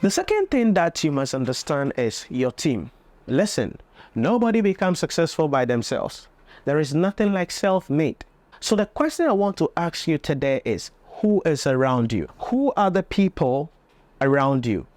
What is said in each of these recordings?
The second thing that you must understand is your team. Listen, nobody becomes successful by themselves. There is nothing like self-made. So the question I want to ask you today is, who is around you? Who are the people around you?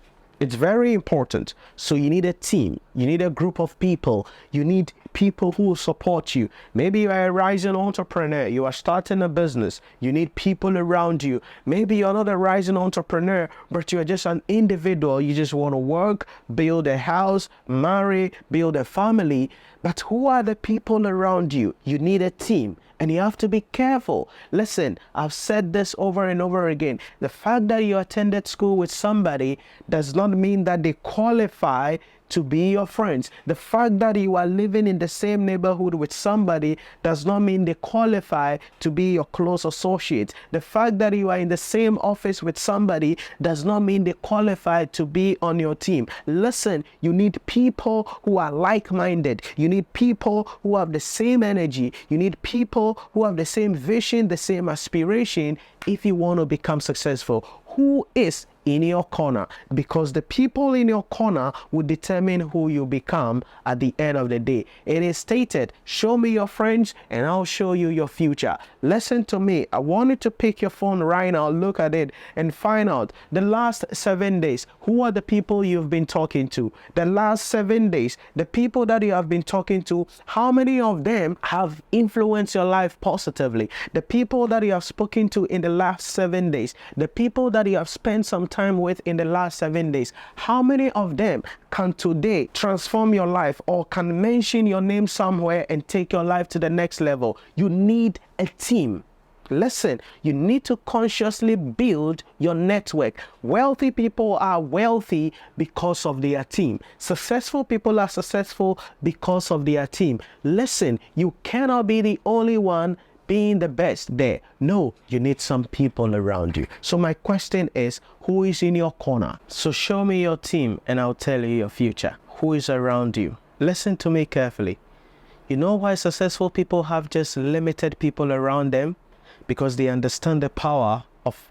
It's very important. So you need a team. You need a group of people. You need people who will support you. Maybe you are a rising entrepreneur. You are starting a business. You need people around you. Maybe you're not a rising entrepreneur, but you're just an individual. You just want to work, build a house, marry, build a family. But who are the people around you? You need a team. And you have to be careful. Listen, I've said this over and over again. The fact that you attended school with somebody does not mean that they qualify to be your friends. The fact that you are living in the same neighborhood with somebody does not mean they qualify to be your close associates. The fact that you are in the same office with somebody does not mean they qualify to be on your team. Listen, you need people who are like-minded. You need people who have the same energy. You need people who have the same vision, the same aspiration if you want to become successful. Who is in your corner? Because the people in your corner will determine who you become at the end of the day. It is stated, show me your friends and I'll show you your future. Listen to me. I want you to pick your phone right now, look at it and find out the last 7 days, who are the people you've been talking to? The last 7 days, the people that you have been talking to, how many of them have influenced your life positively? The people that you have spoken to in the last 7 days, the people that you have spent some time with in the last 7 days, how many of them can today transform your life or can mention your name somewhere and take your life to the next level? You need a team. Listen, you need to consciously build your network. Wealthy people are wealthy because of their team. Successful people are successful because of their team. Listen, you cannot be the only one being the best there. No, you need some people around you. So my question is, who is in your corner? So show me your team and I'll tell you your future. Who is around you? Listen to me carefully. You know why successful people have just limited people around them? Because they understand the power of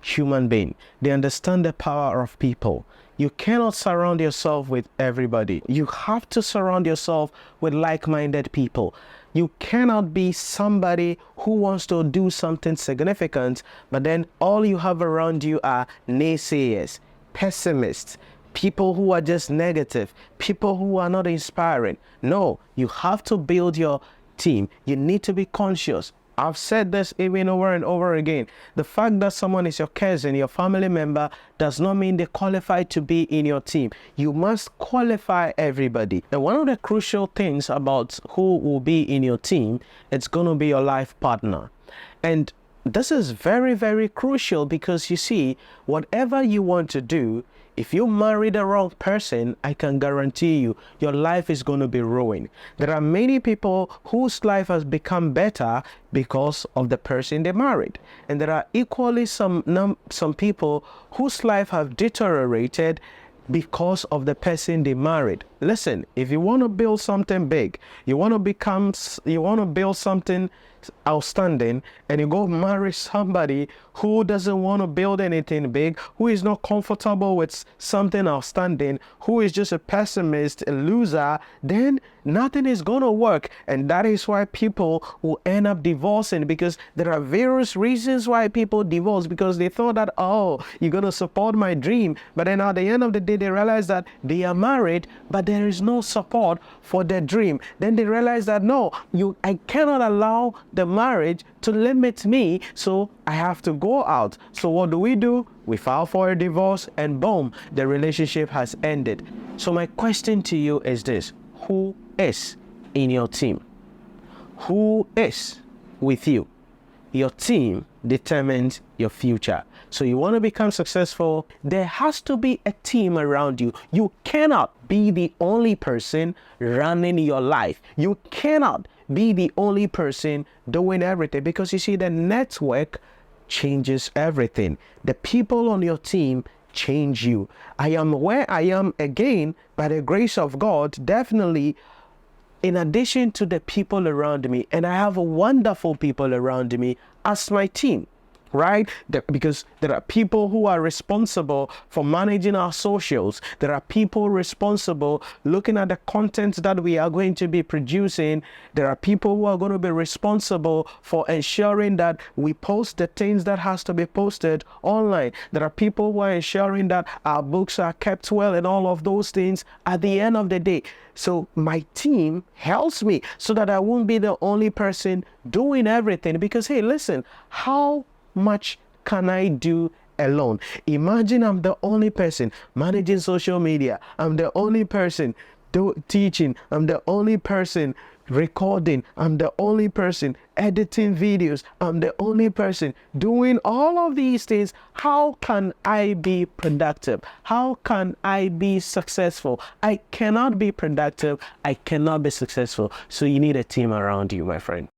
human being. They understand the power of people. You cannot surround yourself with everybody. You have to surround yourself with like-minded people. You cannot be somebody who wants to do something significant, but then all you have around you are naysayers, pessimists, people who are just negative, people who are not inspiring. No, you have to build your team. You need to be conscious. I've said this even over and over again. The fact that someone is your cousin, your family member, does not mean they qualify to be in your team. You must qualify everybody. And one of the crucial things about who will be in your team, it's going to be your life partner. And this is very, very crucial because you see, whatever you want to do, if you marry the wrong person, I can guarantee you, your life is going to be ruined. There are many people whose life has become better because of the person they married. And there are equally some people whose life have deteriorated because of the person they married. Listen, if you want to build something big, you want to build something outstanding, and you go marry somebody who doesn't want to build anything big, who is not comfortable with something outstanding, who is just a pessimist, a loser, then nothing is going to work. And that is why people will end up divorcing, because there are various reasons why people divorce, because they thought that, oh, you're going to support my dream, but then at the end of the day they realize that they are married but there is no support for their dream. Then they realize that no, I cannot allow the marriage to limit me, so I have to go out. So what do? We file for a divorce and boom, the relationship has ended. So my question to you is this: who is in your team? Who is with you? Your team determines your future. So you want to become successful, there has to be a team around you. You cannot be the only person running your life. You cannot be the only person doing everything, because you see, the network changes everything. The people on your team change you. I am where I am again by the grace of God, definitely in addition to the people around me, and I have wonderful people around me as my team. right? Because there are people who are responsible for managing our socials. There are people responsible looking at the content that we are going to be producing. There are people who are going to be responsible for ensuring that we post the things that has to be posted online. There are people who are ensuring that our books are kept well and all of those things at the end of the day. So my team helps me so that I won't be the only person doing everything, because hey, listen, how much can I do alone? Imagine I'm the only person managing social media. I'm the only person teaching. I'm the only person recording. I'm the only person editing videos. I'm the only person doing all of these things. How can I be productive? How can I be successful? I cannot be productive. I cannot be successful. So you need a team around you, my friend.